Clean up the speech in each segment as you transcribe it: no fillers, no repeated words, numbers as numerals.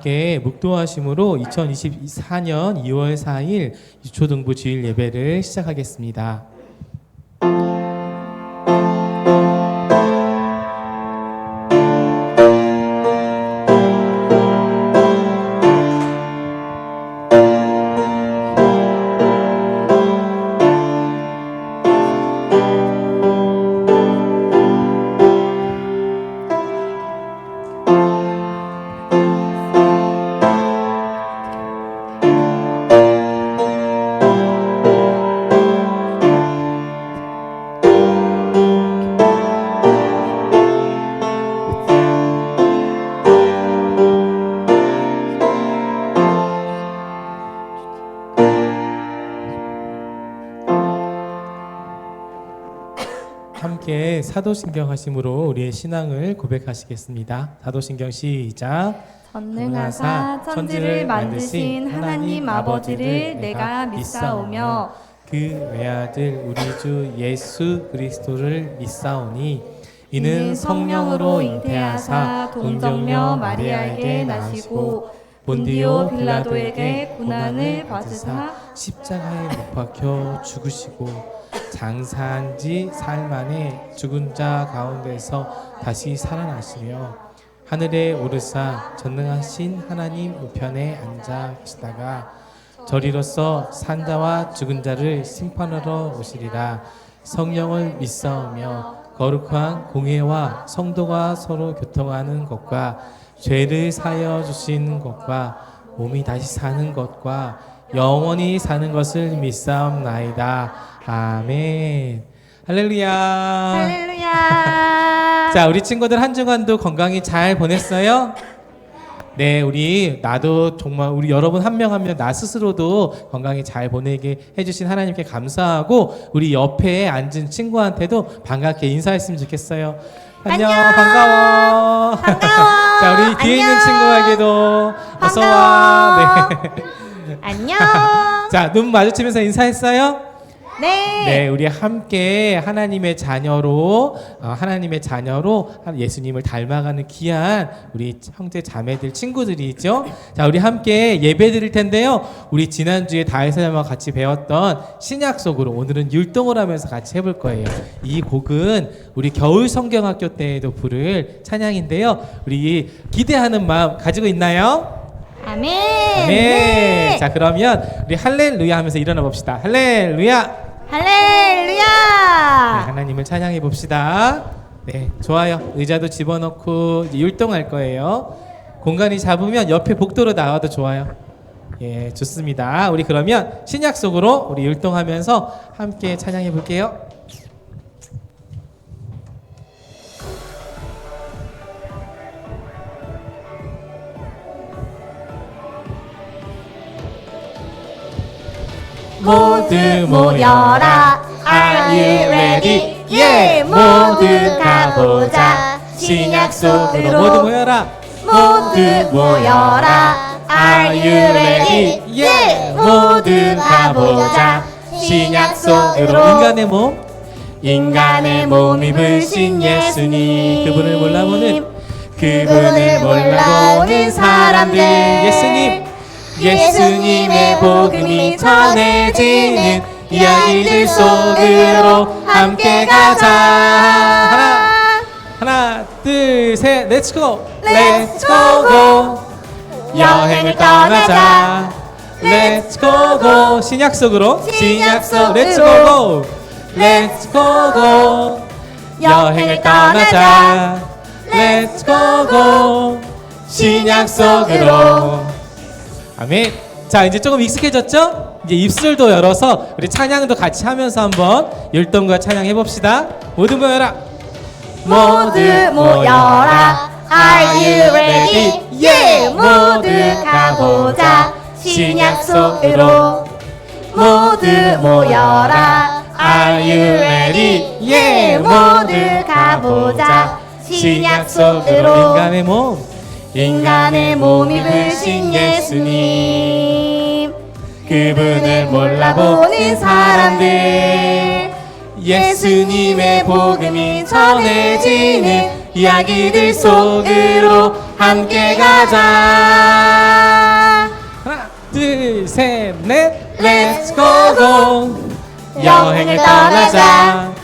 함께 묵도하심으로 2024년 2월 4일 유초등부 주일 예배를 시작하겠습니다. 함께 사도신경 하심으로 우리의 신앙을 고백하시겠습니다. 사도신경 시작. 전능하사 천지를 만드신 하나님 아버지를 내가 믿사오며 그 외아들 우리 주 예수 그리스도를 믿사오니 이는 성령으로 잉태하사 동정녀 마리아에게 나시고 본디오 빌라도에게 고난을 받으사 십자가에 못 박혀 죽으시고 장사한 지 사흘 만에 죽은 자 가운데서 다시 살아나시며 하늘에 오르사 전능하신 하나님 우편에 앉아 계시다가 저리로서 산자와 죽은 자를 심판하러 오시리라. 성령을 믿사오며 거룩한 공회와 성도가 서로 교통하는 것과 죄를 사하여 주시는 것과 몸이 다시 사는 것과 영원히 사는 것을 믿사옵나이다. 아멘. 할렐루야. 할렐루야. 자, 우리 친구들 한 주간도 건강히 잘 보냈어요? 네, 나도 정말 우리 여러분 한 명 한 명 나 스스로도 건강히 잘 보내게 해주신 하나님께 감사하고 우리 옆에 앉은 친구한테도 반갑게 인사했으면 좋겠어요. 안녕, 반가워. 자, 우리 뒤에 있는 친구에게도 어서 와. 네. 안녕. 자, 눈 마주치면서 인사했어요? 네. 네, 우리 함께 하나님의 자녀로 예수님을 닮아가는 귀한 우리 형제 자매들 친구들이 있죠. 자, 우리 함께 예배 드릴 텐데요. 우리 지난주에 다윗사님과 같이 배웠던 신약 속으로 오늘은 율동을 하면서 같이 해볼 거예요. 이 곡은 우리 겨울 성경학교 때에도 부를 찬양인데요. 우리 기대하는 마음 가지고 있나요? 아멘. 아멘. 네. 자, 그러면 우리 할렐루야 하면서 일어나 봅시다. 할렐루야. 할렐루야. 네, 하나님을 찬양해 봅시다. 네, 좋아요. 의자도 집어넣고 이제 율동할 거예요. 공간이 잡으면 옆에 복도로 나와도 좋아요. 예, 좋습니다. 우리 그러면 신약 속으로 우리 율동하면서 함께 찬양해 볼게요. 모두 모여라. Are you ready? 예, 모두 가보자. 신약 속으로 모두 모여라. 모두 모여라. Are you ready? 예, 모두 가보자. 신약 속으로 인간의 몸 입으신 예수님, 그분을 몰라보는 사람들, 예수님의 복음이 전해지는 이야기들 속으로 함께 가자. 하나 둘 셋, 렛츠고. 렛츠고고. 여행을 떠나자. 렛츠고고. 신약 속으로 렛츠고고. 렛츠고고. 여행을 떠나자. 렛츠고고. 신약 속으로. 아멘. 자, 이제 조금 익숙해졌죠? 이제 입술도 열어서 우리 찬양도 같이 하면서 한번 율동과 찬양해 봅시다. 모두 모여라. 모두 모여라. Are you ready? 예, 모두 가보자. 신약 속으로 모두 모여라. Are you ready? 예, 모두 가보자. 신약 속으로 인간의 몸 입으신 예수님, 그분을 몰라보는 사람들, 예수님의 복음이 전해지는 이야기들 속으로 함께 가자. 둘, 셋, 넷. Let's go go. 여행을 떠나자.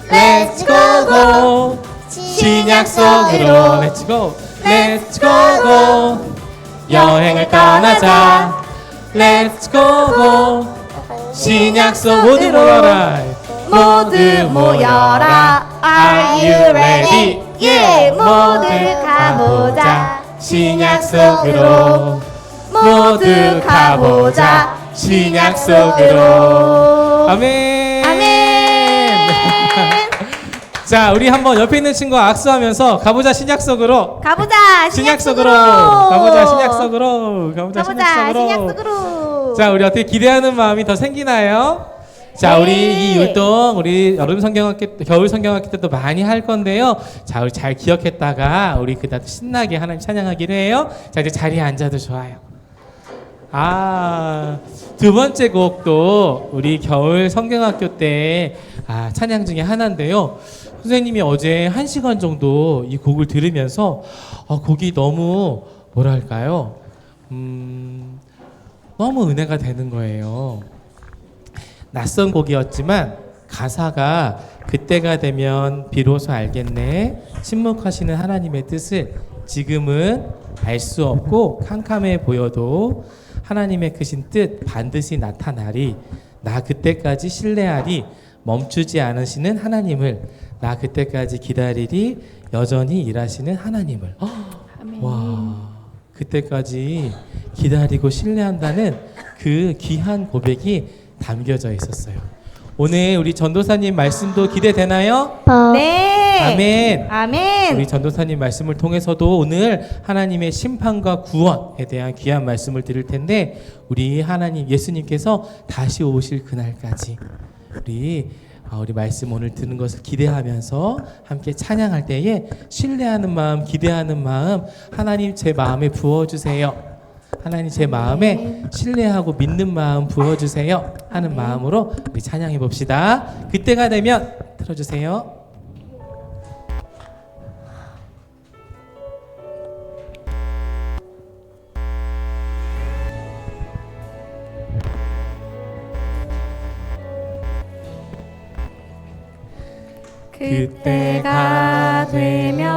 Let's go go. 신약 속으로. Let's go. Let's go go. 여행을 떠나자. Let's go go. 신약 속 모두 모여라. 모두 모여라. Are you ready? 예, 모두 가보자. 신약 속으로. 모두 가보자. 신약 속으로. 아멘. 아멘. 자, 우리 한번 옆에 있는 친구와 악수하면서 가보자 신약 속으로. 가보자 신약 속으로. 가보자 신약 속으로. 가보자 가보자 신약 속으로. 자, 우리 어떻게 기대하는 마음이 더 생기나요? 자, 네. 우리 이 율동 우리 여름 성경학기 겨울 성경학기 때도 많이 할 건데요. 자, 우리 잘 기억했다가 우리 그다음 신나게 하나님 찬양하기로 해요. 자, 이제 자리에 앉아도 좋아요. 두 번째 곡도 우리 겨울 성경학교 때 찬양 중에 하나인데요. 선생님이 어제 1시간 정도 이 곡을 들으면서 곡이 너무 뭐랄까요? 너무 은혜가 되는 거예요. 낯선 곡이었지만 가사가 그때가 되면 비로소 알겠네. 침묵하시는 하나님의 뜻을 지금은 알 수 없고 캄캄해 보여도 하나님의 크신 뜻 반드시 나타나리. 나 그때까지 신뢰하리. 멈추지 않으시는 하나님을. 나 그때까지 기다리리. 여전히 일하시는 하나님을. 와, 그때까지 기다리고 신뢰한다는 그 귀한 고백이 담겨져 있었어요. 오늘 우리 전도사님 말씀도 기대되나요? 네. 아멘. 아멘. 우리 전도사님 말씀을 통해서도 오늘 하나님의 심판과 구원에 대한 귀한 말씀을 드릴 텐데, 우리 하나님 예수님께서 다시 오실 그날까지 우리 말씀 오늘 듣는 것을 기대하면서 함께 찬양할 때에 신뢰하는 마음, 기대하는 마음 하나님 제 마음에 부어주세요. 하나님 제 마음에 신뢰하고 믿는 마음 부어주세요 하는 마음으로 우리 찬양해 봅시다. 그때가 되면 틀어주세요. 그때가 되면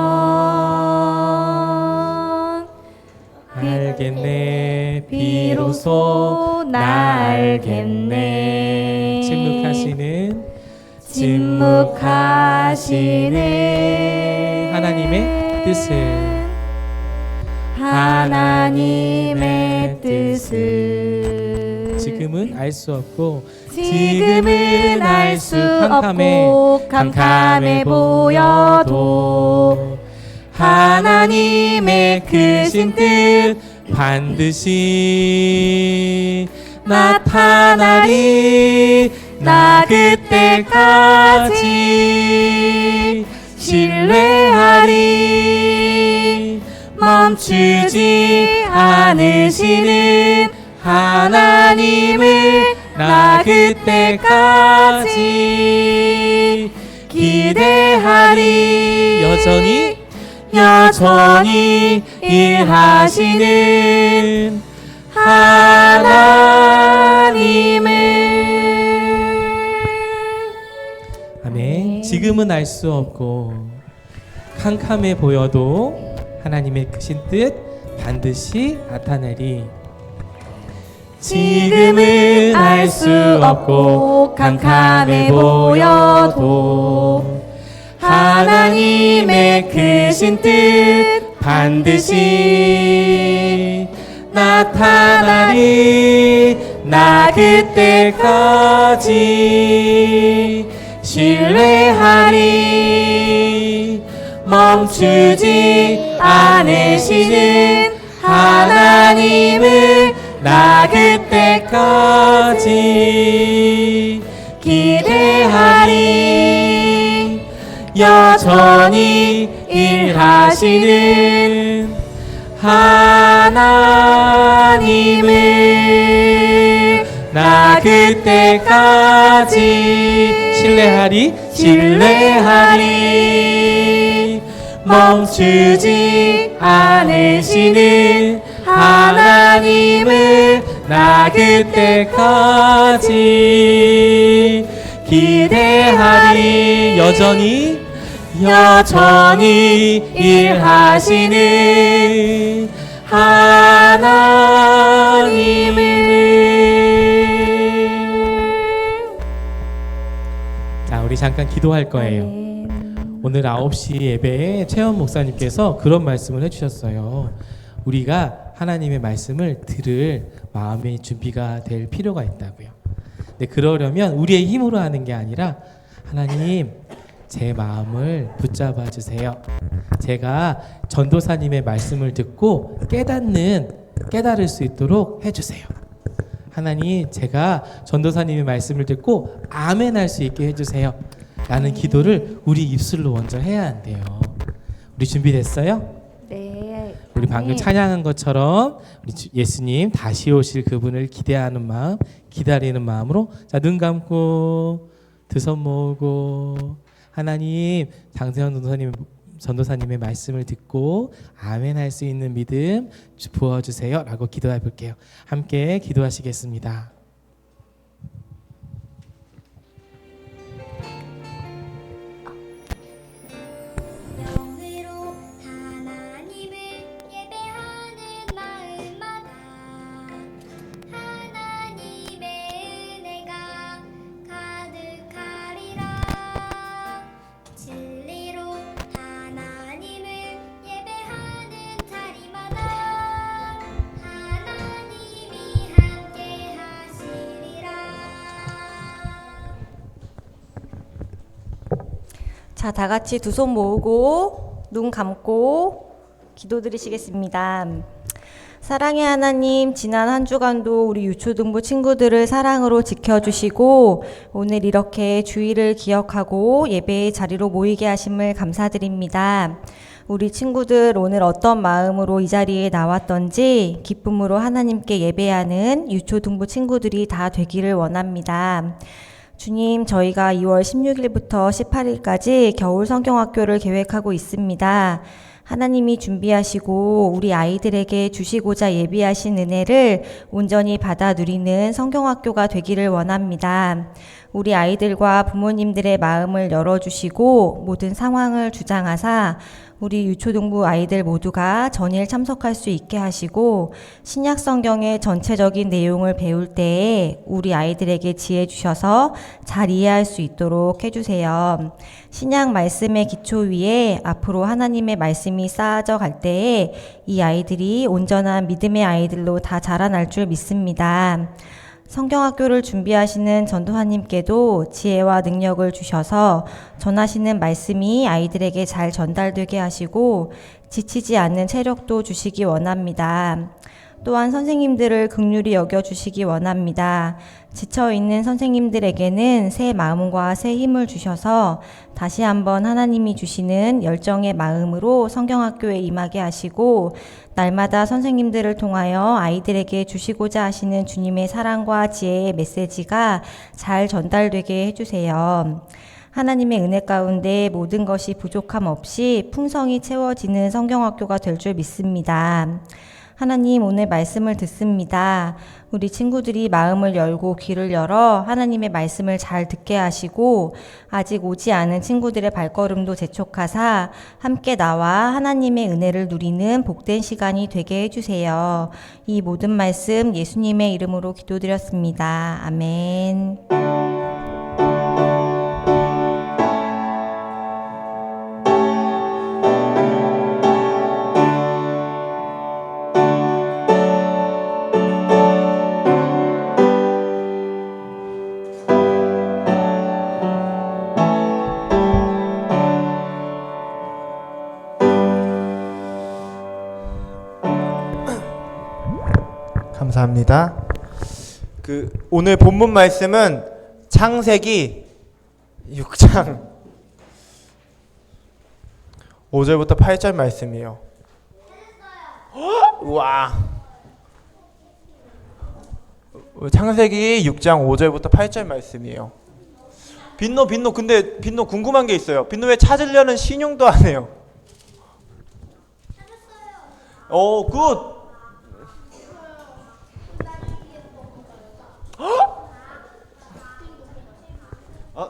알겠네. 비로소 나 알겠네. 침묵하시는 하나님의 뜻을 지금은 알 수 없고 캄캄해 보여도 하나님의 크신 뜻 반드시 나타나리. 나 그때까지 신뢰하리. 멈추지 않으시는 하나님을 나 그때까지 기대하리. 여전히 일하시는 하나님을. 아멘. 지금은 알 수 없고 캄캄해 보여도 하나님의 크신 뜻 반드시 나타내리. 지금은 알 수 없고 캄캄해 보여도 하나님의 크신 뜻 반드시 나타나리. 나 그때까지 신뢰하리. 멈추지 않으시는 하나님을 나 그때까지 기대하리. 여전히 일하시는 하나님을 나 그때까지 신뢰하리. 멈추지 않으시는 하나님을 나 그때까지 기대하리. 여전히 일하시는 하나님을. 자, 우리 잠깐 기도할 거예요. 오늘 9시 예배에 최원 목사님께서 그런 말씀을 해주셨어요. 우리가 하나님의 말씀을 들을 마음의 준비가 될 필요가 있다고요. 근데 그러려면 우리의 힘으로 하는 게 아니라 하나님, 제 마음을 붙잡아 주세요. 제가 전도사님의 말씀을 듣고 깨달을 수 있도록 해주세요. 하나님, 제가 전도사님의 말씀을 듣고 아멘 할 수 있게 해주세요. 라는 기도를 우리 입술로 먼저 해야 한대요. 우리 준비됐어요? 네. 우리 방금 찬양한 것처럼 우리 예수님 다시 오실 그분을 기대하는 마음, 기다리는 마음으로, 자, 눈 감고 두 손 모으고, 하나님, 장세현 전도사님의 말씀을 듣고 아멘 할 수 있는 믿음 부어주세요 라고 기도해 볼게요. 함께 기도하시겠습니다. 자, 다 같이 두 손 모으고 눈 감고 기도드리시겠습니다. 사랑의 하나님, 지난 한 주간도 우리 유초등부 친구들을 사랑으로 지켜주시고 오늘 이렇게 주일을 기억하고 예배의 자리로 모이게 하심을 감사드립니다. 우리 친구들 오늘 어떤 마음으로 이 자리에 나왔던지 기쁨으로 하나님께 예배하는 유초등부 친구들이 다 되기를 원합니다. 주님, 저희가 2월 16일부터 18일까지 겨울 성경학교를 계획하고 있습니다. 하나님이 준비하시고 우리 아이들에게 주시고자 예비하신 은혜를 온전히 받아 누리는 성경학교가 되기를 원합니다. 우리 아이들과 부모님들의 마음을 열어주시고 모든 상황을 주장하사 우리 유초등부 아이들 모두가 전일 참석할 수 있게 하시고 신약 성경의 전체적인 내용을 배울 때에 우리 아이들에게 지혜 주셔서 잘 이해할 수 있도록 해주세요. 신약 말씀의 기초 위에 앞으로 하나님의 말씀이 쌓아져 갈 때에 이 아이들이 온전한 믿음의 아이들로 다 자라날 줄 믿습니다. 성경학교를 준비하시는 전도사님께도 지혜와 능력을 주셔서 전하시는 말씀이 아이들에게 잘 전달되게 하시고 지치지 않는 체력도 주시기 원합니다. 또한 선생님들을 긍휼히 여겨주시기 원합니다. 지쳐있는 선생님들에게는 새 마음과 새 힘을 주셔서 다시 한번 하나님이 주시는 열정의 마음으로 성경학교에 임하게 하시고 날마다 선생님들을 통하여 아이들에게 주시고자 하시는 주님의 사랑과 지혜의 메시지가 잘 전달되게 해주세요. 하나님의 은혜 가운데 모든 것이 부족함 없이 풍성히 채워지는 성경학교가 될 줄 믿습니다. 하나님, 오늘 말씀을 듣습니다. 우리 친구들이 마음을 열고 귀를 열어 하나님의 말씀을 잘 듣게 하시고 아직 오지 않은 친구들의 발걸음도 재촉하사 함께 나와 하나님의 은혜를 누리는 복된 시간이 되게 해주세요. 이 모든 말씀 예수님의 이름으로 기도드렸습니다. 아멘. 감사합니다. 오늘 본문 말씀은 창세기 6장 5절부터 8절 말씀이에요. 우와. 창세기 6장 5절부터 8절 말씀이에요. 빈노 근데 빈노 궁금한 게 있어요. 빈노 왜 찾으려는 신용도 안 해요? 굿.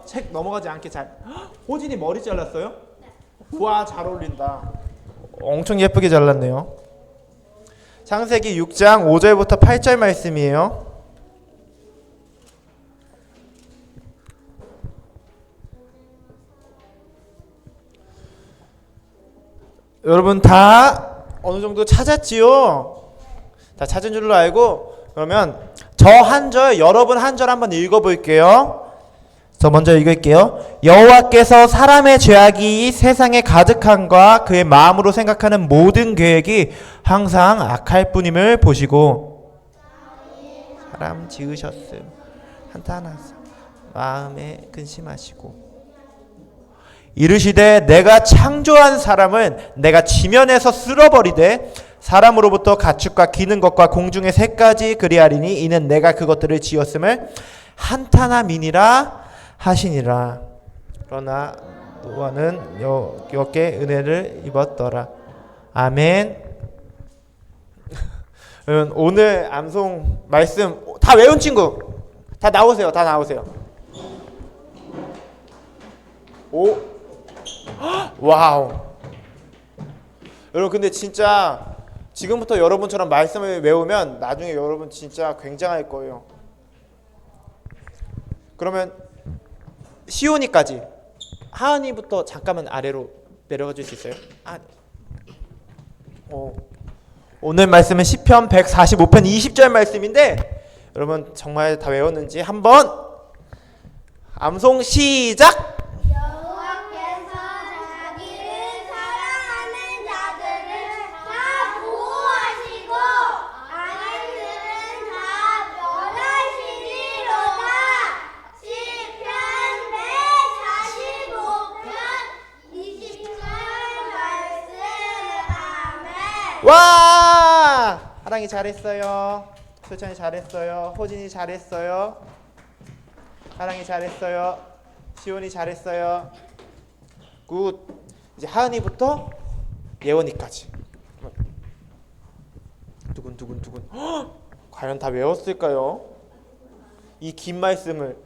책 넘어가지 않게 잘. 호진이 머리 잘랐어요? 와, 잘 어울린다. 엄청 예쁘게 잘랐네요. 창세기 6장 5절부터 8절 말씀이에요. 여러분 다 어느 정도 찾았지요? 다 찾은 줄로 알고, 그러면 저 한 절, 여러분 한 절 한번 읽어볼게요. 저 먼저 읽을게요. 여호와께서 사람의 죄악이 세상에 가득함과 그의 마음으로 생각하는 모든 계획이 항상 악할 뿐임을 보시고, 사람 지으셨음 한탄하사 마음에 근심하시고, 이르시되 내가 창조한 사람은 내가 지면에서 쓸어버리되 사람으로부터 가축과 기는 것과 공중의 새까지 그리하리니 이는 내가 그것들을 지었음을 한탄함이니라 하시니라. 그러나 노아는 여호와께 은혜를 입었더라. 아멘. 오늘 암송 말씀 다 외운 친구 다 나오세요. 다 나오세요. 오, 와우. 여러분 근데 진짜 지금부터 여러분처럼 말씀을 외우면 나중에 여러분 진짜 굉장할 거예요. 그러면 시온이까지 하은이부터 잠깐만 아래로 내려가 줄 수 있어요? 오늘 말씀은 시편 145편 20절 말씀인데, 여러분 정말 다 외웠는지 한번 암송 시작! 여호와께서 자기를 사랑하는 자들을 다 보호하시고 악인들은 다 멸하시리로다. 시편 145편 20절 말씀. 아멘. 와! 하랑이 잘했어요. 수찬이 잘했어요. 호진이 잘했어요. 하랑이 잘했어요. 시온이 잘했어요. 굿. 이제 하은이부터 예원이까지. 두근두근두근. 과연 다 외웠을까요? 이 긴 말씀을.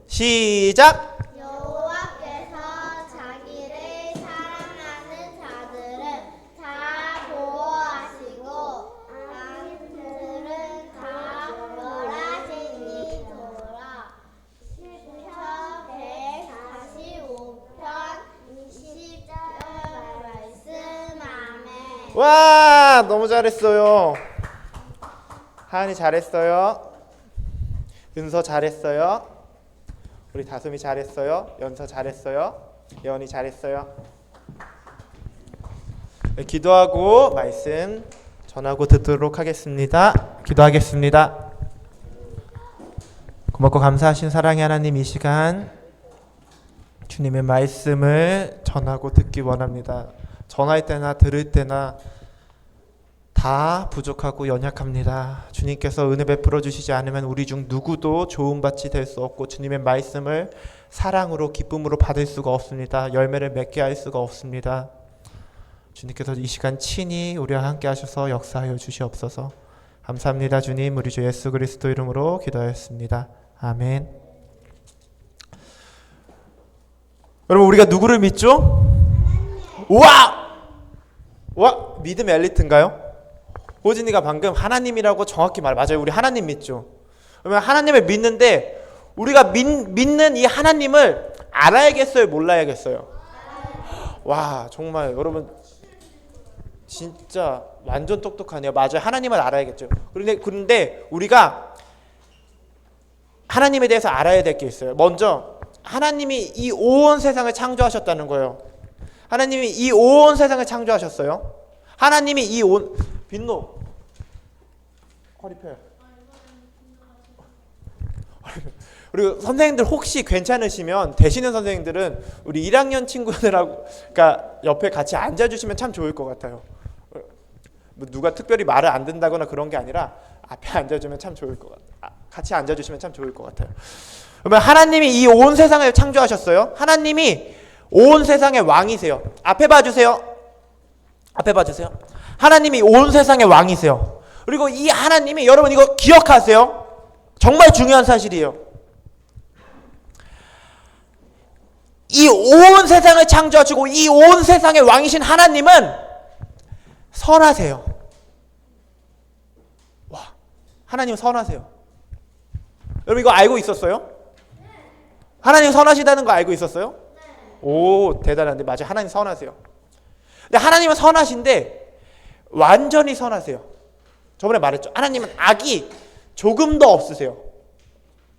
시작. 여호와께서 자기를 사랑하는 자들을 다 보호하시고 악인들은 다 멸하시니라. 시편 145편 20절 말씀. 아멘. 와, 너무 잘했어요. 하은이 잘했어요. 은서 잘했어요. 우리 다솜이 잘했어요. 연서 잘했어요. 예원이 잘했어요. 네, 기도하고 말씀 전하고 듣도록 하겠습니다. 기도하겠습니다. 고맙고 감사하신 사랑의 하나님, 이 시간 주님의 말씀을 전하고 듣기 원합니다. 전할 때나 들을 때나 다 부족하고 연약합니다. 주님께서 은혜 베풀어 주시지 않으면 우리 중 누구도 좋은 밭이 될 수 없고 주님의 말씀을 사랑으로 기쁨으로 받을 수가 없습니다. 열매를 맺게 할 수가 없습니다. 주님께서 이 시간 친히 우리와 함께 하셔서 역사하여 주시옵소서. 감사합니다. 주님, 우리 주 예수 그리스도 이름으로 기도하였습니다. 아멘. 여러분, 우리가 누구를 믿죠? 우와! 믿음 엘리트인가요? 호진이가 방금 하나님이라고 정확히 맞아요. 우리 하나님 믿죠? 그러면 하나님을 믿는데 우리가 믿는 이 하나님을 알아야겠어요? 몰라야겠어요? 와, 정말 여러분 진짜 완전 똑똑하네요. 맞아요. 하나님을 알아야겠죠. 그런데 우리가 하나님에 대해서 알아야 될 게 있어요. 먼저 하나님이 이 온 세상을 창조하셨다는 거예요. 하나님이 이 온 세상을 창조하셨어요. 하나님이 이 온 빈노 허리 펴요. 그리고 선생님들 혹시 괜찮으시면 되시는 선생님들은 우리 1학년 친구들하고 그러니까 옆에 같이 앉아주시면 참 좋을 것 같아요. 뭐 누가 특별히 말을 안 듣는다거나 그런 게 아니라 앞에 앉아주면 참 좋을 것 같아요. 같이 앉아주시면 참 좋을 것 같아요. 그러면 하나님이 이 온 세상을 창조하셨어요. 하나님이 온 세상의 왕이세요. 앞에 봐주세요. 앞에 봐주세요. 하나님이 온 세상의 왕이세요. 그리고 이 하나님이 여러분 이거 기억하세요. 정말 중요한 사실이에요. 이 온 세상을 창조하시고 이 온 세상의 왕이신 하나님은 선하세요. 와, 하나님 선하세요. 여러분 이거 알고 있었어요? 하나님 선하시다는 거 알고 있었어요? 오, 대단한데. 맞아요. 하나님 선하세요. 근데 하나님은 선하신데 완전히 선하세요. 저번에 말했죠. 하나님은 악이 조금도 없으세요.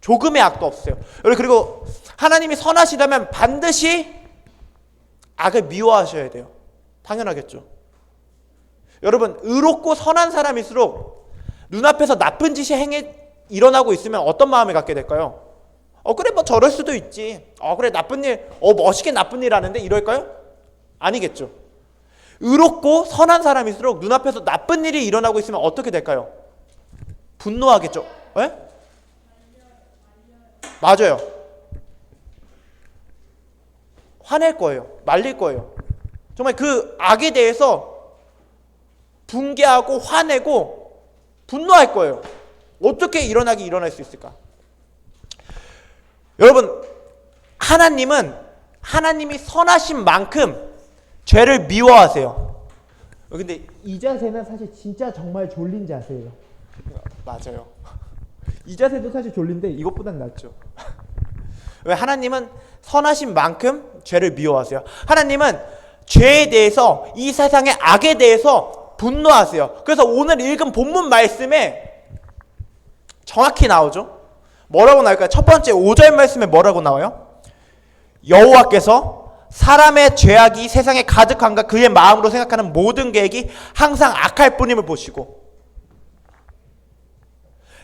조금의 악도 없으세요. 여러분 그리고 하나님이 선하시다면 반드시 악을 미워하셔야 돼요. 당연하겠죠. 여러분 의롭고 선한 사람일수록 눈앞에서 나쁜 짓이 일어나고 있으면 어떤 마음을 갖게 될까요? 그래 뭐 저럴 수도 있지. 그래 나쁜 일, 멋있게 나쁜 일 하는데 이럴까요? 아니겠죠. 의롭고 선한 사람일수록 눈앞에서 나쁜 일이 일어나고 있으면 어떻게 될까요? 분노하겠죠. 에? 맞아요. 화낼 거예요. 말릴 거예요. 정말 그 악에 대해서 붕괴하고 화내고 분노할 거예요. 어떻게 일어날 수 있을까? 여러분, 하나님이 선하신 만큼 죄를 미워하세요. 근데 이 자세는 사실 진짜 정말 졸린 자세예요. 맞아요. 이 자세도 사실 졸린데 이것보단 낫죠. 왜? 하나님은 선하신 만큼 죄를 미워하세요. 하나님은 죄에 대해서, 이 세상의 악에 대해서 분노하세요. 그래서 오늘 읽은 본문 말씀에 정확히 나오죠. 뭐라고 나올까요? 첫 번째 5절 말씀에 뭐라고 나와요? 여호와께서 사람의 죄악이 세상에 가득한가 그의 마음으로 생각하는 모든 계획이 항상 악할 뿐임을 보시고,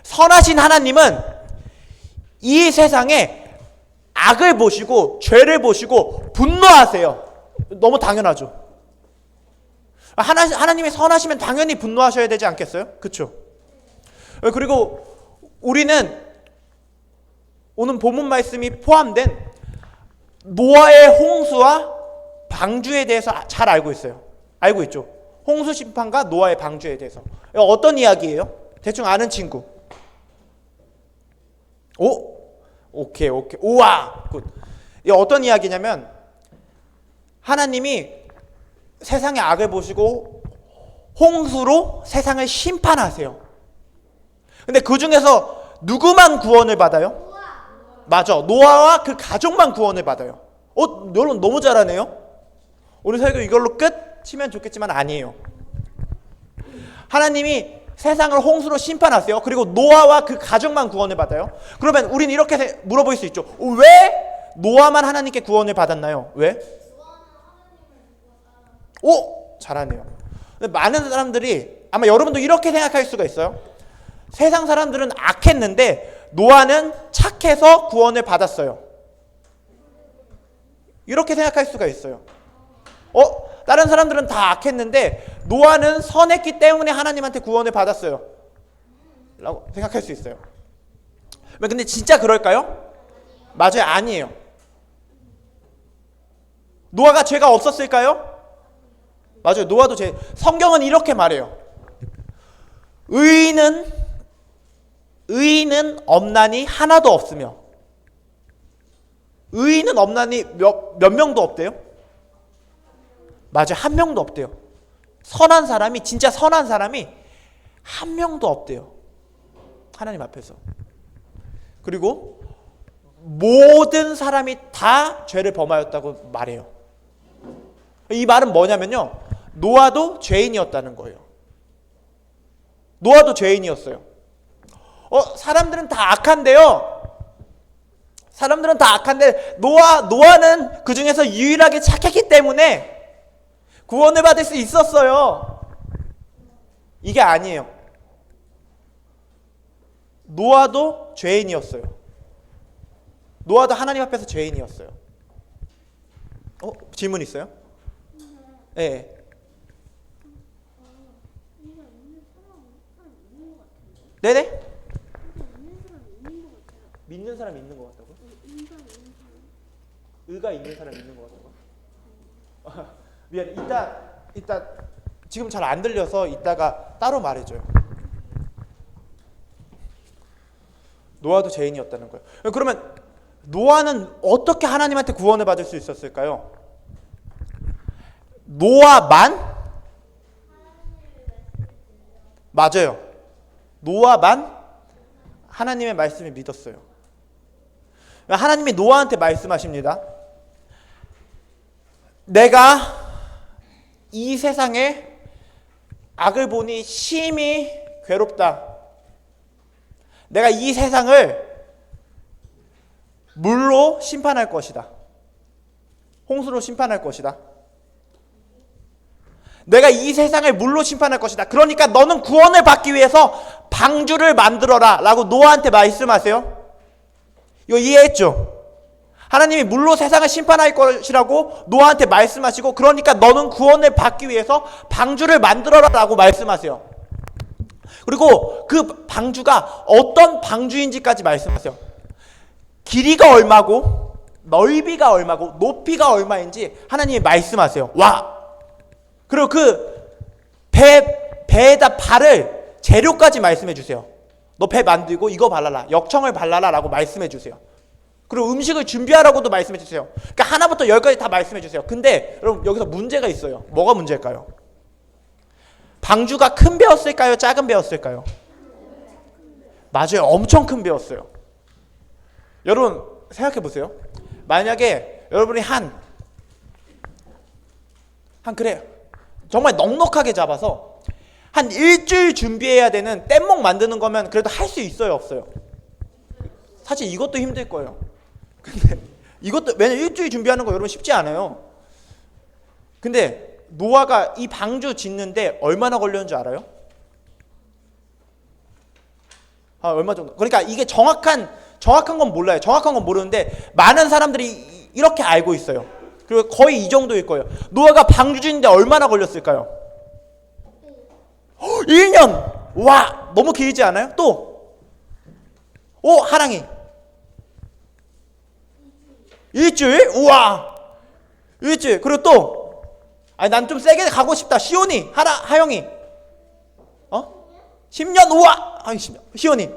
선하신 하나님은 이 세상에 악을 보시고 죄를 보시고 분노하세요. 너무 당연하죠. 하나님이 선하시면 당연히 분노하셔야 되지 않겠어요? 그렇죠? 그리고 우리는 오늘 본문 말씀이 포함된 노아의 홍수와 방주에 대해서 잘 알고 있어요. 알고 있죠? 홍수 심판과 노아의 방주에 대해서. 어떤 이야기예요? 대충 아는 친구. 오케이. 우와, 굿. 이 어떤 이야기냐면 하나님이 세상의 악을 보시고 홍수로 세상을 심판하세요. 근데 그 중에서 누구만 구원을 받아요? 맞아. 노아와 그 가족만 구원을 받아요. 여러분 너무 잘하네요. 오늘 설교 이걸로 끝 치면 좋겠지만 아니에요. 하나님이 세상을 홍수로 심판하세요. 그리고 노아와 그 가족만 구원을 받아요. 그러면 우리는 이렇게 물어볼 수 있죠. 왜 노아만 하나님께 구원을 받았나요? 왜? 잘하네요. 근데 많은 사람들이 아마 여러분도 이렇게 생각할 수가 있어요. 세상 사람들은 악했는데 노아는 착해서 구원을 받았어요. 이렇게 생각할 수가 있어요. 다른 사람들은 다 악했는데 노아는 선했기 때문에 하나님한테 구원을 받았어요 라고 생각할 수 있어요. 근데 진짜 그럴까요? 맞아요. 아니에요. 노아가 죄가 없었을까요? 맞아요. 노아도 성경은 이렇게 말해요. 의인은 없나니 하나도 없으며. 의인은 없나니 몇 명도 없대요? 맞아요. 한 명도 없대요. 선한 사람이, 진짜 선한 사람이 한 명도 없대요. 하나님 앞에서. 그리고 모든 사람이 다 죄를 범하였다고 말해요. 이 말은 뭐냐면요, 노아도 죄인이었다는 거예요. 노아도 죄인이었어요. 사람들은 다 악한데요. 사람들은 다 악한데 노아는 그 중에서 유일하게 착했기 때문에 구원을 받을 수 있었어요. 이게 아니에요. 노아도 죄인이었어요. 노아도 하나님 앞에서 죄인이었어요. 질문 있어요? 네. 네네? 믿는 사람 있는 것 같다고요? 의가 있는 사람 있는 것 같다고요? 미안해. 이따 지금 잘 안 들려서 이따가 따로 말해줘요. 노아도 죄인이었다는 거예요. 그러면 노아는 어떻게 하나님한테 구원을 받을 수 있었을까요? 노아만? 맞아요. 노아만 하나님의 말씀을 믿었어요. 하나님이 노아한테 말씀하십니다. 내가 이 세상에 악을 보니 심히 괴롭다. 내가 이 세상을 물로 심판할 것이다. 홍수로 심판할 것이다. 내가 이 세상을 물로 심판할 것이다. 그러니까 너는 구원을 받기 위해서 방주를 만들어라 라고 노아한테 말씀하세요. 이거 이해했죠? 하나님이 물로 세상을 심판할 것이라고 노아한테 말씀하시고, 그러니까 너는 구원을 받기 위해서 방주를 만들어라 라고 말씀하세요. 그리고 그 방주가 어떤 방주인지까지 말씀하세요. 길이가 얼마고 넓이가 얼마고 높이가 얼마인지 하나님이 말씀하세요. 와! 그리고 그 배에다 바를 재료까지 말씀해 주세요. 너 배 만들고 이거 발라라, 역청을 발라라 라고 말씀해 주세요. 그리고 음식을 준비하라고도 말씀해 주세요. 그러니까 하나부터 열까지 다 말씀해 주세요. 근데 여러분 여기서 문제가 있어요. 뭐가 문제일까요? 방주가 큰 배였을까요? 작은 배였을까요? 맞아요. 엄청 큰 배였어요. 여러분 생각해 보세요. 만약에 여러분이 그래 정말 넉넉하게 잡아서 한 일주일 준비해야 되는 뗏목 만드는 거면 그래도 할 수 있어요, 없어요? 사실 이것도 힘들 거예요. 근데 이것도 왜냐면 일주일 준비하는 거 여러분 쉽지 않아요. 근데 노아가 이 방주 짓는데 얼마나 걸렸는 줄 알아요? 얼마 정도? 그러니까 이게 정확한 건 몰라요. 정확한 건 모르는데 많은 사람들이 이렇게 알고 있어요. 그리고 거의 이 정도일 거예요. 노아가 방주 짓는데 얼마나 걸렸을까요? 1년! 와! 너무 길지 않아요? 또! 하랑이! 일주일? 우와! 일주일! 그리고 또! 난 좀 세게 가고 싶다. 시온이! 하영이! 10년! 우와! 10년. 시온이!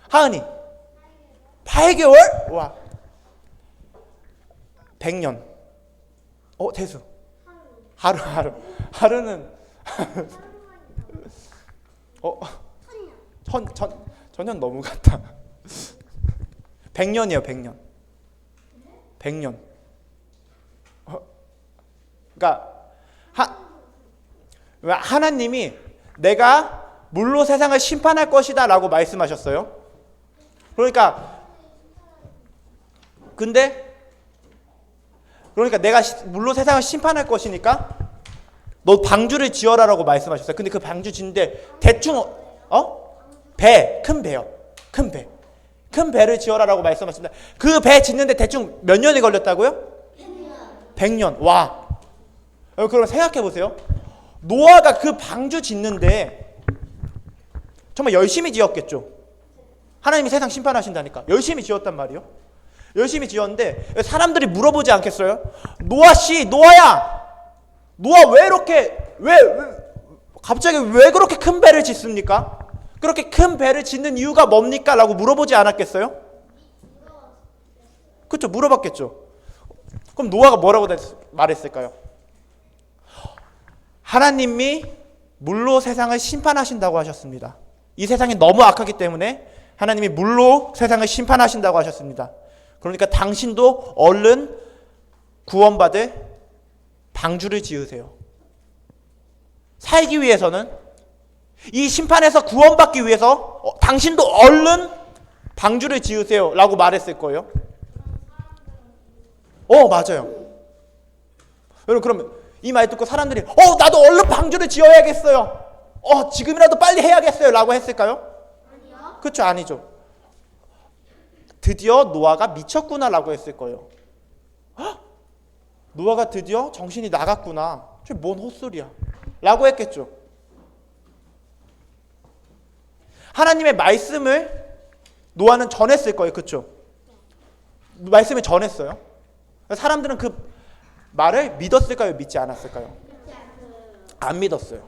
하은이! 8개월? 우와! 100년. 대수. 하루는 천년 너무 같다. 100년이에요. 100년. 그러니까 하나님이 내가 물로 세상을 심판할 것이다 라고 말씀하셨어요. 그러니까 내가 물로 세상을 심판할 것이니까 너 방주를 지어라라고 말씀하셨어요. 근데 그 방주 짓는데 대충 큰 배요. 큰 배를 지어라라고 말씀하셨습니다. 그 배 짓는데 대충 몇 년이 걸렸다고요? 100년. 와. 그럼 생각해 보세요. 노아가 그 방주 짓는데 정말 열심히 지었겠죠. 하나님이 세상 심판하신다니까 열심히 지었단 말이에요. 열심히 지었는데 사람들이 물어보지 않겠어요? 노아야, 노아 갑자기 왜 그렇게 큰 배를 짓습니까? 그렇게 큰 배를 짓는 이유가 뭡니까? 라고 물어보지 않았겠어요? 그렇죠, 물어봤겠죠. 그럼 노아가 뭐라고 말했을까요? 하나님이 물로 세상을 심판하신다고 하셨습니다. 이 세상이 너무 악하기 때문에 하나님이 물로 세상을 심판하신다고 하셨습니다. 그러니까 당신도 얼른 구원받을 방주를 지으세요. 살기 위해서는 이 심판에서 구원받기 위해서 당신도 얼른 방주를 지으세요 라고 말했을 거예요. 맞아요. 여러분 그러면 이 말 듣고 사람들이 나도 얼른 방주를 지어야겠어요. 지금이라도 빨리 해야겠어요 라고 했을까요? 아니요. 그렇죠, 아니죠. 드디어 노아가 미쳤구나 라고 했을 거예요. 노아가 드디어 정신이 나갔구나. 저 뭔 헛소리야 라고 했겠죠. 하나님의 말씀을 노아는 전했을 거예요. 그렇죠? 말씀을 전했어요. 사람들은 그 말을 믿었을까요? 믿지 않았을까요? 안 믿었어요.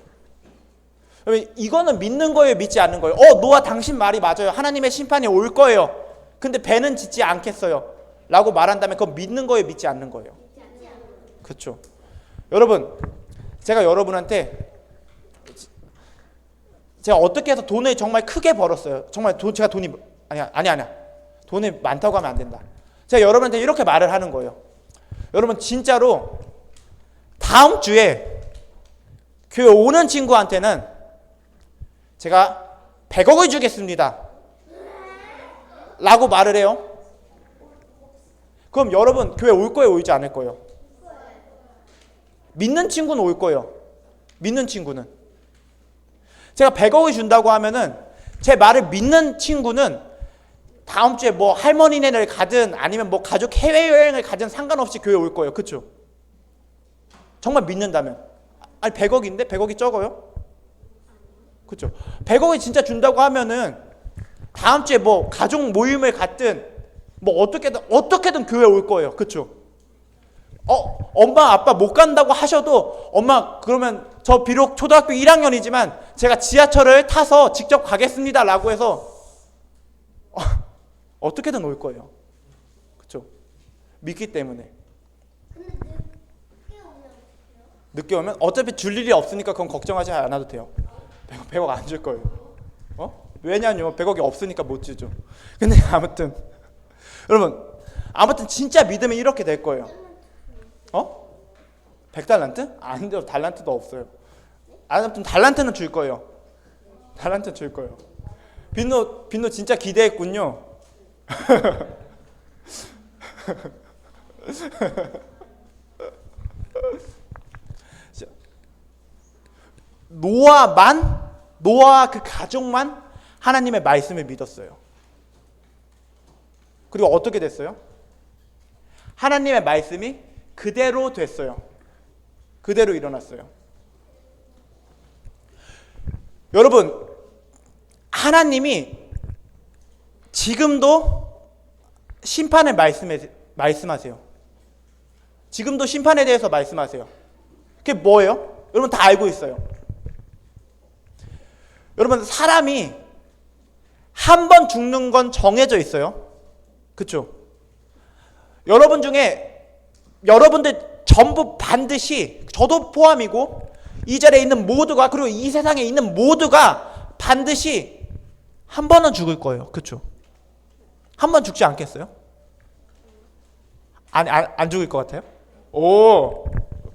이거는 믿는 거예요, 믿지 않는 거예요? 노아 당신 말이 맞아요. 하나님의 심판이 올 거예요. 근데 배는 짓지 않겠어요. 라고 말한다면 그건 믿는 거예요, 믿지 않는 거예요? 그렇죠. 여러분, 제가 여러분한테 제가 어떻게 해서 돈을 정말 크게 벌었어요. 정말 제가 돈이 아니야. 돈이 많다고 하면 안 된다. 제가 여러분한테 이렇게 말을 하는 거예요. 여러분 진짜로 다음 주에 교회 오는 친구한테는 제가 100억을 주겠습니다. 라고 말을 해요. 그럼 여러분 교회 올 거예요, 오지 않을 거예요? 믿는 친구는 올 거예요. 믿는 친구는. 제가 100억을 준다고 하면은 제 말을 믿는 친구는 다음 주에 뭐 할머니네를 가든 아니면 뭐 가족 해외여행을 가든 상관없이 교회 올 거예요. 그렇죠? 정말 믿는다면. 아니 100억인데 100억이 적어요? 그렇죠? 100억을 진짜 준다고 하면은 다음 주에 뭐 가족 모임을 갖든 뭐 어떻게든 교회 올 거예요. 그렇죠? 엄마 아빠 못 간다고 하셔도 엄마 그러면 저 비록 초등학교 1학년이지만 제가 지하철을 타서 직접 가겠습니다 라고 해서 어떻게든 올 거예요. 그렇죠? 믿기 때문에. 늦게 오면 어차피 줄 일이 없으니까 그건 걱정하지 않아도 돼요. 100억 안 줄 거예요. 왜냐요? 100억이 없으니까 못 주죠. 근데 아무튼 여러분 진짜 믿으면 이렇게 될 거예요. 100달란트? 아닌데요. 달란트도 없어요. 아무튼 달란트는 줄 거예요. 달란트 줄 거예요. 빈노 진짜 기대했군요. 노아와 그 가족만 하나님의 말씀을 믿었어요. 그리고 어떻게 됐어요? 하나님의 말씀이 그대로 됐어요. 그대로 일어났어요. 여러분, 하나님이 지금도 심판을 말씀하세요. 지금도 심판에 대해서 말씀하세요. 그게 뭐예요? 여러분 다 알고 있어요. 여러분 사람이 한 번 죽는 건 정해져 있어요. 그렇죠? 여러분 중에 여러분들 전부 반드시 저도 포함이고 이 자리에 있는 모두가 그리고 이 세상에 있는 모두가 반드시 한 번은 죽을 거예요. 그렇죠? 한 번 죽지 않겠어요? 안 죽을 것 같아요? 오,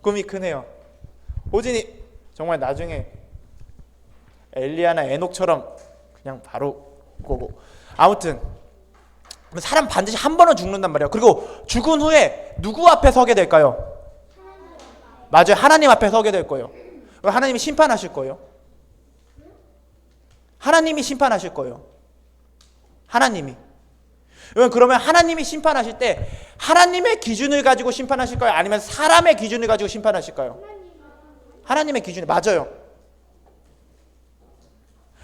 꿈이 크네요. 호진이 정말 나중에 엘리야나 에녹처럼 그냥 바로 거고. 아무튼 사람 반드시 한 번은 죽는단 말이에요. 그리고 죽은 후에 누구 앞에 서게 될까요? 맞아요. 하나님 앞에 서게 될 거예요. 하나님이 심판하실 거예요. 하나님이 심판하실 거예요. 하나님이. 그러면 하나님이 심판하실 때 하나님의 기준을 가지고 심판하실까요? 아니면 사람의 기준을 가지고 심판하실까요? 하나님의 기준이 맞아요.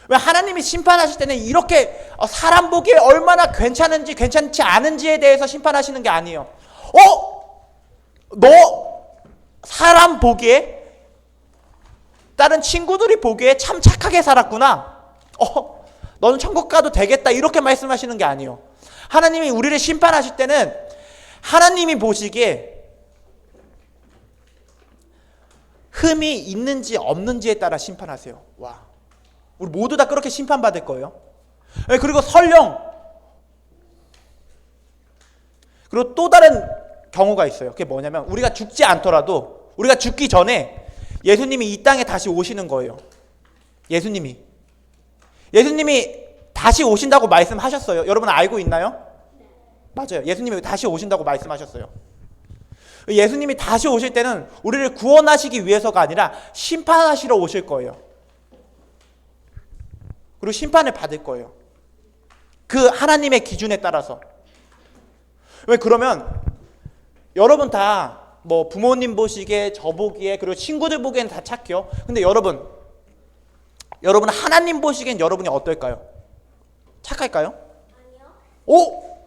왜 하나님이 심판하실 때는 이렇게 사람 보기에 얼마나 괜찮은지 괜찮지 않은지에 대해서 심판하시는 게 아니에요. 너 사람 보기에 다른 친구들이 보기에 참 착하게 살았구나. 너는 천국 가도 되겠다. 이렇게 말씀하시는 게 아니에요. 하나님이 우리를 심판하실 때는 하나님이 보시기에 흠이 있는지 없는지에 따라 심판하세요. 와, 우리 모두 다 그렇게 심판받을 거예요. 그리고 설령 그리고 또 다른 경우가 있어요. 그게 뭐냐면 우리가 죽지 않더라도 우리가 죽기 전에 예수님이 이 땅에 다시 오시는 거예요. 예수님이 다시 오신다고 말씀하셨어요. 여러분 알고 있나요? 맞아요. 예수님이 다시 오신다고 말씀하셨어요. 예수님이 다시 오실 때는 우리를 구원하시기 위해서가 아니라 심판하시러 오실 거예요. 그리고 심판을 받을 거예요. 그 하나님의 기준에 따라서. 왜 그러면 여러분 다 뭐 부모님 보시기에 저 보기에 그리고 친구들 보기에는 다 착해요. 근데 여러분 하나님 보시기엔 여러분이 어떨까요? 착할까요? 아니요. 오!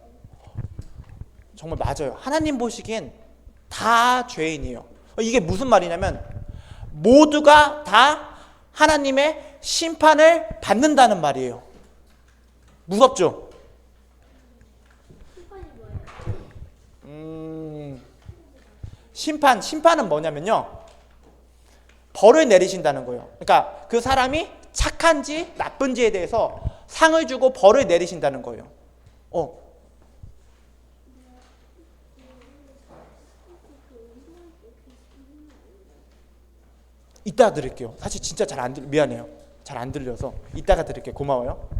정말 맞아요. 하나님 보시기엔 다 죄인이에요. 이게 무슨 말이냐면 모두가 다 하나님의 심판을 받는다는 말이에요. 무섭죠? 심판은 뭐냐면요, 벌을 내리신다는 거예요. 그러니까 그 사람이 착한지 나쁜지에 대해서 상을 주고 벌을 내리신다는 거예요. 이따가 드릴게요. 사실 진짜 미안해요. 잘 안 들려서 이따가 드릴게요. 고마워요.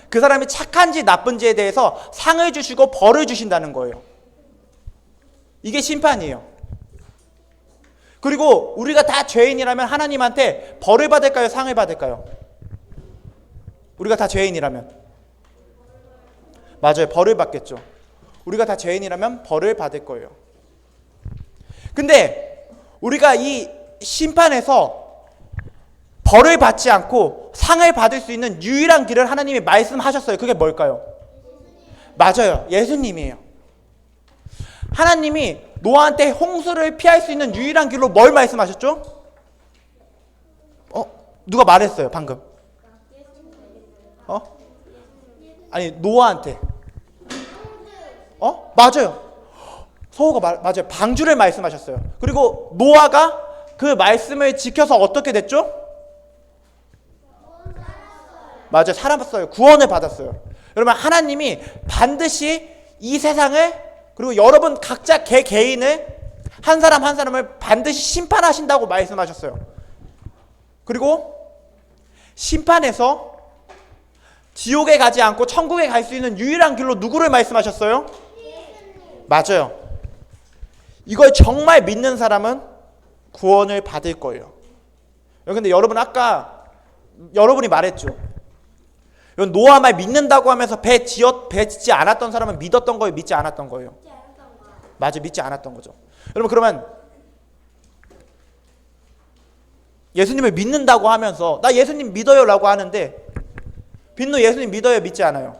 그 사람이 착한지 나쁜지에 대해서 상을 주시고 벌을 주신다는 거예요. 이게 심판이에요. 그리고 우리가 다 죄인이라면 하나님한테 벌을 받을까요? 상을 받을까요? 우리가 다 죄인이라면 맞아요. 벌을 받겠죠. 우리가 다 죄인이라면 벌을 받을 거예요. 근데 우리가 이 심판에서 벌을 받지 않고 상을 받을 수 있는 유일한 길을 하나님이 말씀하셨어요. 그게 뭘까요? 맞아요. 예수님이에요. 하나님이 노아한테 홍수를 피할 수 있는 유일한 길로 뭘 말씀하셨죠? 누가 말했어요 방금? 아니 노아한테. 맞아요. 서호가 맞아요. 방주를 말씀하셨어요. 그리고 노아가 그 말씀을 지켜서 어떻게 됐죠? 맞아요. 살았어요. 구원을 받았어요. 여러분 하나님이 반드시 이 세상을 그리고 여러분 각자 개인을 한 사람 한 사람을 반드시 심판하신다고 말씀하셨어요. 그리고 심판에서 지옥에 가지 않고 천국에 갈 수 있는 유일한 길로 누구를 말씀하셨어요? 맞아요. 이걸 정말 믿는 사람은 구원을 받을 거예요. 근데 여러분 아까 여러분이 말했죠. 노아 말 믿는다고 하면서 배 짓지 않았던 사람은 믿었던 거예요? 믿지 않았던 거예요? 맞아, 믿지 않았던 거죠. 여러분 그러면 예수님을 믿는다고 하면서 나 예수님 믿어요 라고 하는데 빈노 예수님 믿어요? 믿지 않아요?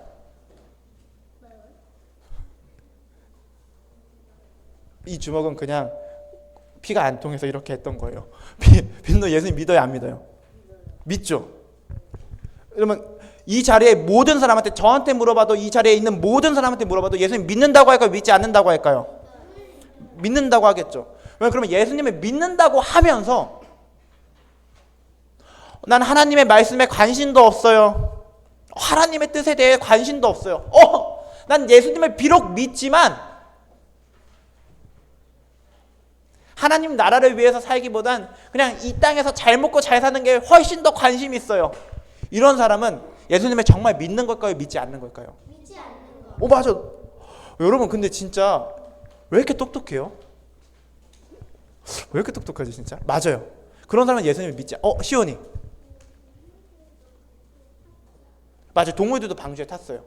이 주먹은 그냥 피가 안 통해서 이렇게 했던 거예요. 빈노 예수님 믿어요? 안 믿어요? 믿죠? 여러분 이 자리에 모든 사람한테 저한테 물어봐도 이 자리에 있는 모든 사람한테 물어봐도 예수님 믿는다고 할까요? 믿지 않는다고 할까요? 믿는다고 하겠죠. 그러면 예수님을 믿는다고 하면서 난 하나님의 말씀에 관심도 없어요. 하나님의 뜻에 대해 관심도 없어요. 난 예수님을 비록 믿지만 하나님 나라를 위해서 살기보단 그냥 이 땅에서 잘 먹고 잘 사는 게 훨씬 더 관심이 있어요. 이런 사람은 예수님을 정말 믿는 걸까요? 믿지 않는 걸까요? 믿지 않는 거. 맞아. 여러분 근데 진짜 왜 이렇게 똑똑해요? 왜 이렇게 똑똑하지 진짜? 맞아요. 그런 사람은 예수님을 믿지. 시온이. 맞아요. 동물들도 방주에 탔어요.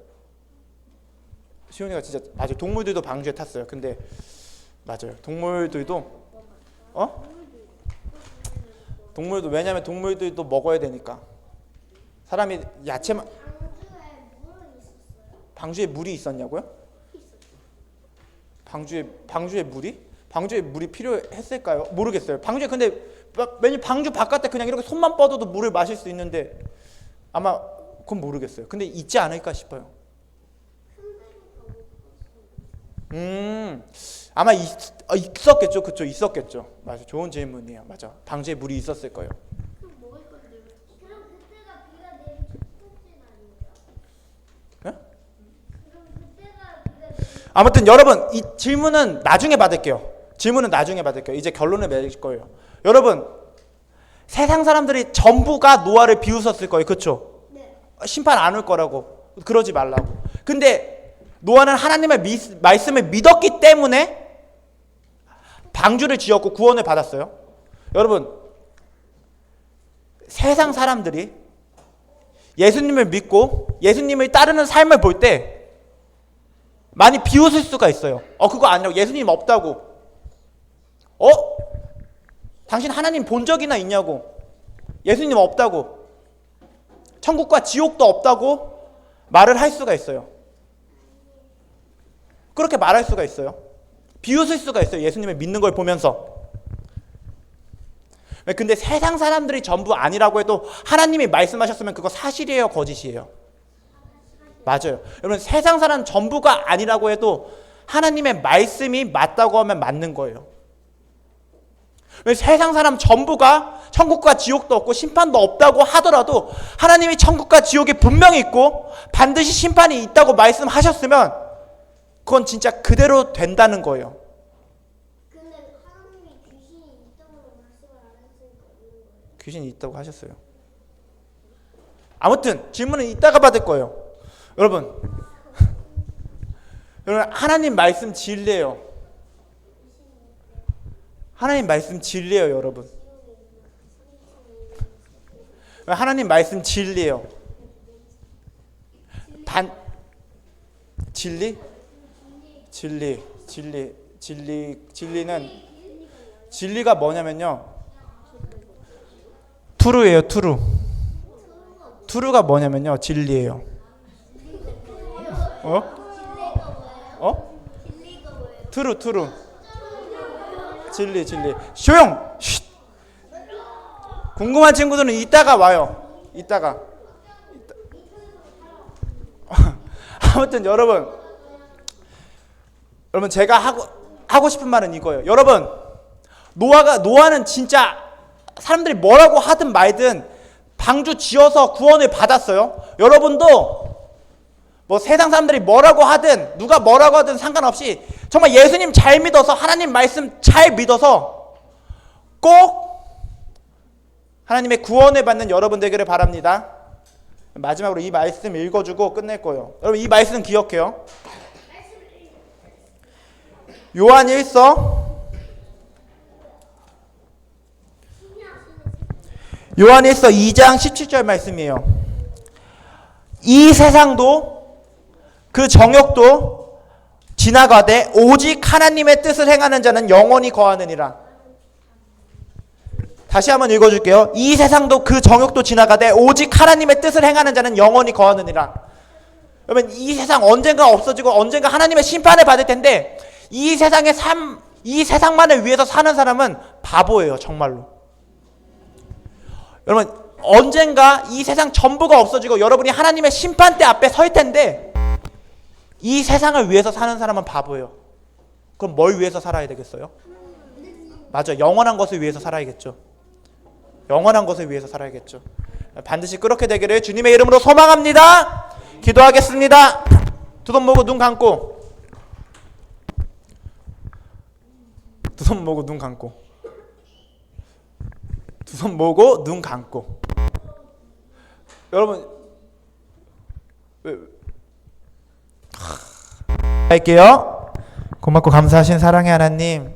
시온이가 진짜 맞아요. 동물들도 방주에 탔어요. 근데 맞아요. 동물들도 동물도 왜냐면 동물들도 먹어야 되니까. 사람이 야채만 방주에 물이 있었냐고요? 방주에 물이 필요했을까요? 모르겠어요. 방주에 근데 왜냐면 방주 바깥에 그냥 이렇게 손만 뻗어도 물을 마실 수 있는데 아마 그건 모르겠어요. 근데 있지 않을까 싶어요. 아마 있었겠죠. 그쵸? 있었겠죠. 맞아. 좋은 질문이에요. 맞아. 방주에 물이 있었을 거예요. 아무튼 여러분 이 질문은 나중에 받을게요. 이제 결론을 맺을 거예요. 여러분 세상 사람들이 전부가 노아를 비웃었을 거예요. 그렇죠? 네. 심판 안 올 거라고. 그러지 말라고. 근데 노아는 하나님의 말씀을 믿었기 때문에 방주를 지었고 구원을 받았어요. 여러분 세상 사람들이 예수님을 믿고 예수님을 따르는 삶을 볼 때 많이 비웃을 수가 있어요. 그거 아니라고. 예수님 없다고. 당신 하나님 본 적이나 있냐고. 예수님 없다고. 천국과 지옥도 없다고 말을 할 수가 있어요. 그렇게 말할 수가 있어요. 비웃을 수가 있어요. 예수님을 믿는 걸 보면서. 근데 세상 사람들이 전부 아니라고 해도 하나님이 말씀하셨으면 그거 사실이에요, 거짓이에요? 맞아요. 여러분, 세상 사람 전부가 아니라고 해도 하나님의 말씀이 맞다고 하면 맞는 거예요. 세상 사람 전부가 천국과 지옥도 없고 심판도 없다고 하더라도 하나님이 천국과 지옥이 분명히 있고 반드시 심판이 있다고 말씀하셨으면 그건 진짜 그대로 된다는 거예요. 근데 하나님이 귀신이 있다고 말씀을 안 했으니까 있는 거예요. 귀신이 있다고 하셨어요. 아무튼 질문은 이따가 받을 거예요. 여러분, 하나님 말씀 진리예요. 하나님 말씀 진리예요, 여러분. 하나님 말씀 진리예요. 진리는 진리가 뭐냐면요. 투루예요, 투루. 투루가 뭐냐면요, 진리예요. 투루. 진리. 조용! 쉿! 궁금한 친구들은 이따가 와요. 이따가. 아무튼 여러분 제가 하고 싶은 말은 이거예요. 여러분, 노아는 진짜 사람들이 뭐라고 하든 말든 방주 지어서 구원을 받았어요. 여러분도 뭐 세상 사람들이 뭐라고 하든 누가 뭐라고 하든 상관없이 정말 예수님 잘 믿어서 하나님 말씀 잘 믿어서 꼭 하나님의 구원을 받는 여러분 되기를 바랍니다. 마지막으로 이 말씀 읽어주고 끝낼 거예요. 여러분, 이 말씀 기억해요. 요한 1서 2장 17절 말씀이에요. 이 세상도 그 정욕도 지나가되 오직 하나님의 뜻을 행하는 자는 영원히 거하느니라. 다시 한번 읽어줄게요. 이 세상도 그 정욕도 지나가되 오직 하나님의 뜻을 행하는 자는 영원히 거하느니라. 여러분, 이 세상 언젠가 없어지고 언젠가 하나님의 심판을 받을 텐데 이 세상의 삶, 이 세상만을 위해서 사는 사람은 바보예요, 정말로. 여러분, 언젠가 이 세상 전부가 없어지고 여러분이 하나님의 심판대 앞에 설 텐데 이 세상을 위해서 사는 사람은 바보예요. 그럼 뭘 위해서 살아야 되겠어요? 맞아, 영원한 것을 위해서 살아야겠죠. 영원한 것을 위해서 살아야겠죠. 반드시 그렇게 되기를 주님의 이름으로 소망합니다. 기도하겠습니다. 두 손 모으고 눈 감고. 두 손 모으고 눈 감고. 두 손 모으고 눈 감고. 여러분, 할게요. 고맙고 감사하신 사랑의 하나님,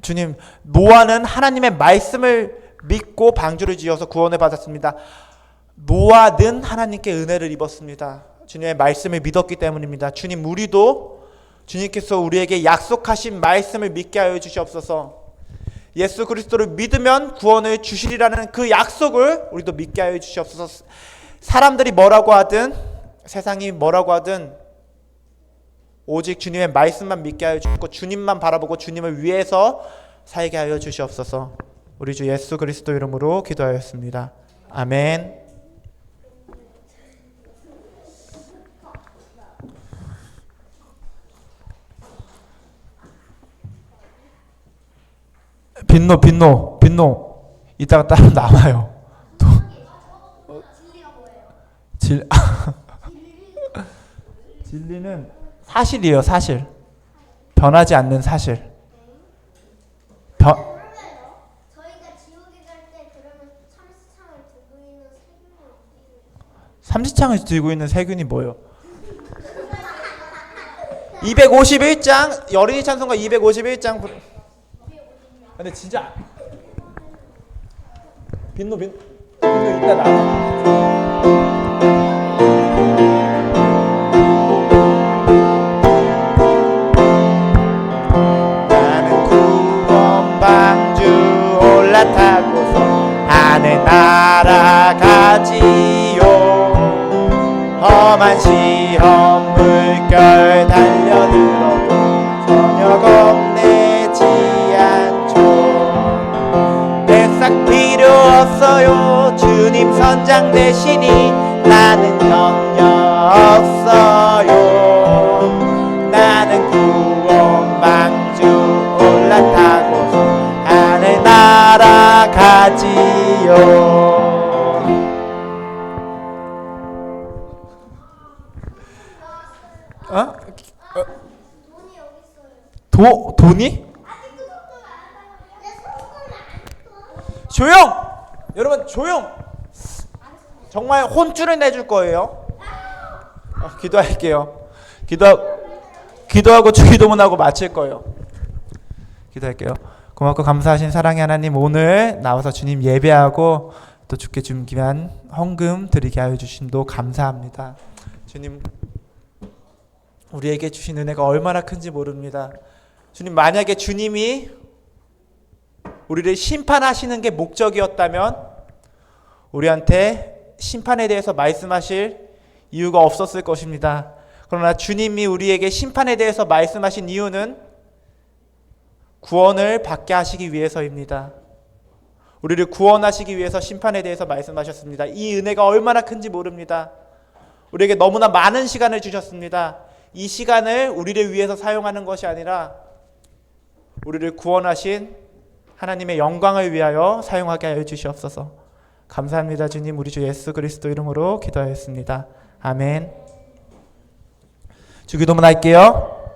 주님, 노아는 하나님의 말씀을 믿고 방주를 지어서 구원을 받았습니다. 노아는 하나님께 은혜를 입었습니다. 주님의 말씀을 믿었기 때문입니다. 주님, 우리도 주님께서 우리에게 약속하신 말씀을 믿게 하여 주시옵소서. 예수 그리스도를 믿으면 구원을 주시리라는 그 약속을 우리도 믿게 하여 주시옵소서. 사람들이 뭐라고 하든 세상이 뭐라고 하든 오직 주님의 말씀만 믿게 하여 주시고 주님만 바라보고 주님을 위해서 살게 하여 주시옵소서. 우리 주 예수 그리스도 이름으로 기도하였습니다. 아멘. 빈노 이따가 따로 남아요. 진리는 사실이에요. 사실. 변하지 않는 사실. 저희가 지옥에 갈 때 그러면 참치창을 들고 있는 세균이 어디로? 삼지창을 들고 있는 세균이 뭐예요? 251장 여린이 찬송가 251장. 근데 진짜 빈노 이따 나와. 하늘 날아가지요. 험한 시험 물결 달려들어도 전혀 겁내지 않죠. 내 이루었어요. 주님 선장 되시니 나는 염려 없어요. 나는 구원 방주 올라타고 하늘 날아가지요. 어? 돈이 여기 있어요. 돈이? 조용! 여러분 조용! 정말 혼쭐을 내줄 거예요. 기도할게요. 기도하고 주기도문하고 마칠 거예요. 기도할게요. 고맙고 감사하신 사랑의 하나님, 오늘 나와서 주님 예배하고 또 주께 준비한 헌금 드리게 하여 주심도 감사합니다. 주님, 우리에게 주신 은혜가 얼마나 큰지 모릅니다. 주님, 만약에 주님이 우리를 심판하시는 게 목적이었다면 우리한테 심판에 대해서 말씀하실 이유가 없었을 것입니다. 그러나 주님이 우리에게 심판에 대해서 말씀하신 이유는 구원을 받게 하시기 위해서입니다. 우리를 구원하시기 위해서 심판에 대해서 말씀하셨습니다. 이 은혜가 얼마나 큰지 모릅니다. 우리에게 너무나 많은 시간을 주셨습니다. 이 시간을 우리를 위해서 사용하는 것이 아니라 우리를 구원하신 하나님의 영광을 위하여 사용하게 하여 주시옵소서. 감사합니다. 주님, 우리 주 예수 그리스도 이름으로 기도하였습니다. 아멘. 주기도문 할게요.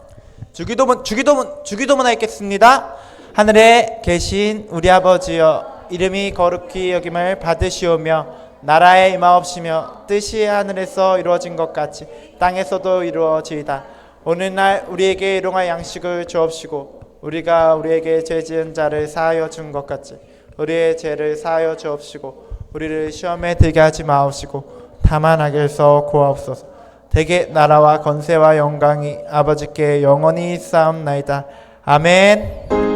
주기도문 하겠습니다. 하늘에 계신 우리 아버지여, 이름이 거룩히 여김을 받으시오며 나라에 임하옵시며 뜻이 하늘에서 이루어진 것 같이 땅에서도 이루어지이다. 오늘날 우리에게 일용할 양식을 주옵시고 우리가 우리에게 죄 지은 자를 사하여 준 것 같이 우리의 죄를 사하여 주옵시고 우리를 시험에 들게 하지 마옵시고 다만 악에서 구하옵소서. 대개 나라와 권세와 영광이 아버지께 영원히 쌓옵나이다. 아멘.